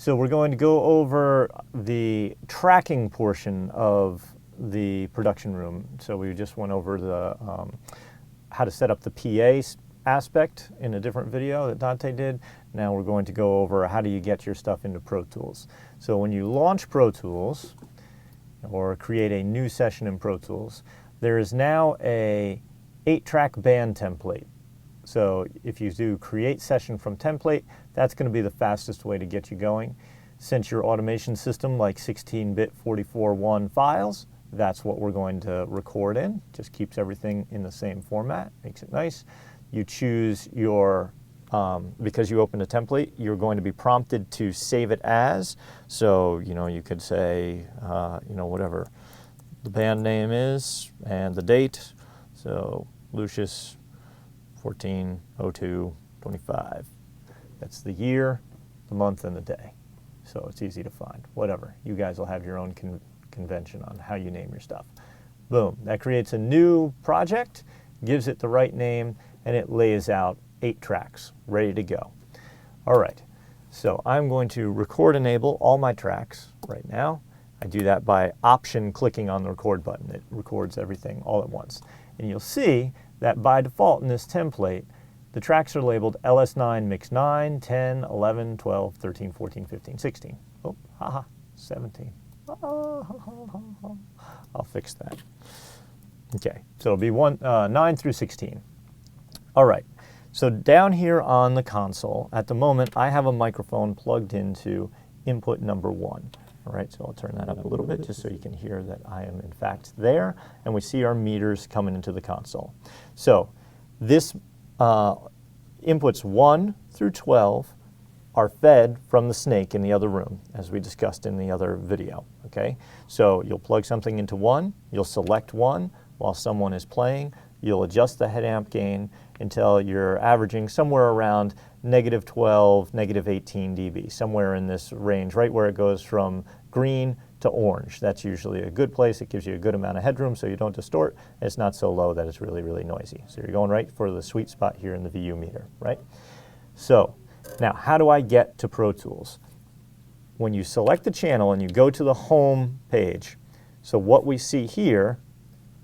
So we're going to go over the tracking portion of the production room. So we just went over the how to set up the PA aspect in a different video that Dante did. Now we're going to go over how do you get your stuff into Pro Tools. So when you launch Pro Tools or create a new session in Pro Tools, there is now a 8-track band template. So if you do create session from template, that's going to be the fastest way to get you going. Since your automation system like 16-bit 44.1 files, that's what we're going to record in. Just keeps everything in the same format, makes it nice. You choose your, because you opened a template, you're going to be prompted to save it as. So, you could say, whatever the band name is and the date. So, Lucius 14/02/25. That's the year, the month, and the day. So it's easy to find. Whatever. You guys will have your own convention on how you name your stuff. Boom. That creates a new project, gives it the right name, and it lays out 8 tracks ready to go. All right. So I'm going to record enable all my tracks right now. I do that by option clicking on the record button. It records everything all at once. And you'll see that by default in this template, the tracks are labeled LS9 mix 9, 10, 11, 12, 13, 14, 15, 16. Oh, haha, 17. I'll fix that. Okay, so it'll be 9 through 16. All right, so down here on the console, at the moment, I have a microphone plugged into input number 1. All right, so I'll turn that up a little bit just so you can hear that I am in fact there, and we see our meters coming into the console. So this inputs 1 through 12 are fed from the snake in the other room, as we discussed in the other video, okay? So you'll plug something into 1, you'll select 1 while someone is playing, you'll adjust the head amp gain until you're averaging somewhere around -12, -18 dB, somewhere in this range, right where it goes from green to orange. That's usually a good place. It gives you a good amount of headroom so you don't distort. It's not so low that it's really, really noisy. So you're going right for the sweet spot here in the VU meter, right? So now, how do I get to Pro Tools? When you select the channel and you go to the home page, so what we see here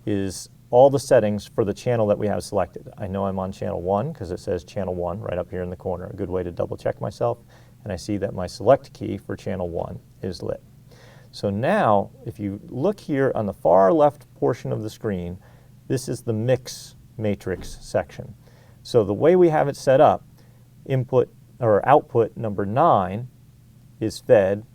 is all the settings for the channel that we have selected. I know I'm on channel 1 because it says channel 1 right up here in the corner. A good way to double check myself. And I see that my select key for channel 1 is lit. So now, if you look here on the far left portion of the screen, this is the mix matrix section. So the way we have it set up, input or output number 9 is fed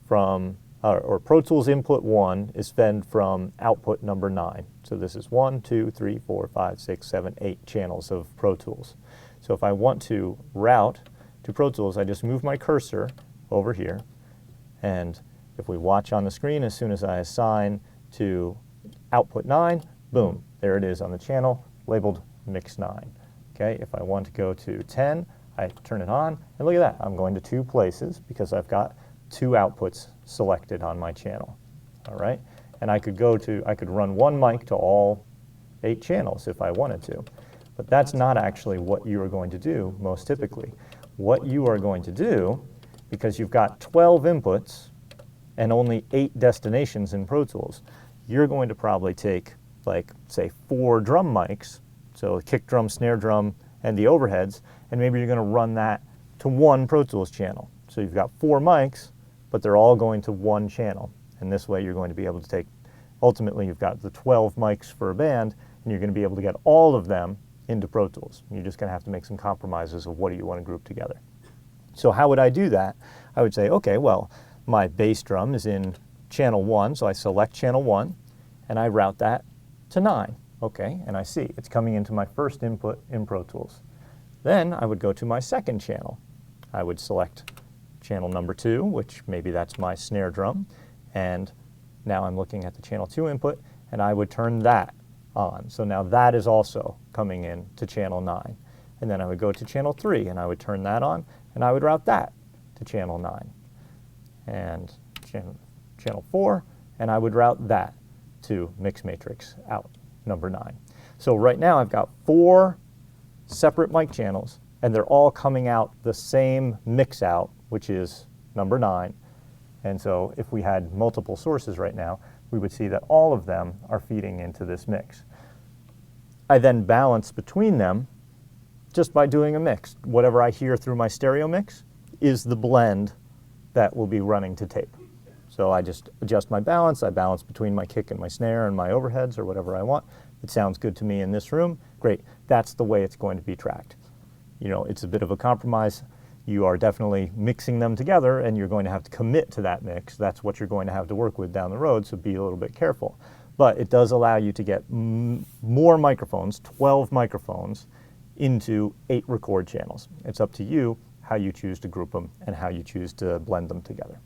from, or Pro Tools input 1 is fed from output number 9. So this is 1, 2, 3, 4, 5, 6, 7, 8 channels of Pro Tools. So if I want to route to Pro Tools, I just move my cursor over here, and if we watch on the screen, as soon as I assign to output 9, boom, there it is on the channel labeled mix 9. Okay, if I want to go to 10, I turn it on, and look at that, I'm going to 2 places because I've got 2 outputs selected on my channel. All right, and I could run one mic to all 8 channels if I wanted to, but that's not actually what you are going to do most typically. What you are going to do, because you've got 12 inputs and only 8 destinations in Pro Tools, you're going to probably take, like, say, 4 drum mics, so kick drum, snare drum, and the overheads, and maybe you're going to run that to 1 Pro Tools channel. So you've got 4 mics, but they're all going to 1 channel. And this way you're going to be able to take, ultimately you've got the 12 mics for a band, and you're going to be able to get all of them into Pro Tools. You're just going to have to make some compromises of what do you want to group together. So how would I do that? I would say, okay, well, my bass drum is in channel 1, so I select channel 1, and I route that to 9. Okay, and I see it's coming into my first input in Pro Tools. Then I would go to my second channel. I would select channel number 2, which maybe that's my snare drum, and now I'm looking at the channel 2 input, and I would turn that on. So now that is also coming in to channel 9. And then I would go to channel 3, and I would turn that on, and I would route that to channel 9. And channel 4, and I would route that to mix matrix out, number 9. So right now I've got 4 separate mic channels, and they're all coming out the same mix out, which is number 9. And so if we had multiple sources right now, we would see that all of them are feeding into this mix. I then balance between them just by doing a mix. Whatever I hear through my stereo mix is the blend that will be running to tape. So I just adjust my balance. I balance between my kick and my snare and my overheads or whatever I want. It sounds good to me in this room. Great. That's the way it's going to be tracked. You know, it's a bit of a compromise. You are definitely mixing them together, and you're going to have to commit to that mix. That's what you're going to have to work with down the road, so be a little bit careful. But it does allow you to get more microphones, 12 microphones, into 8 record channels. It's up to you how you choose to group them and how you choose to blend them together.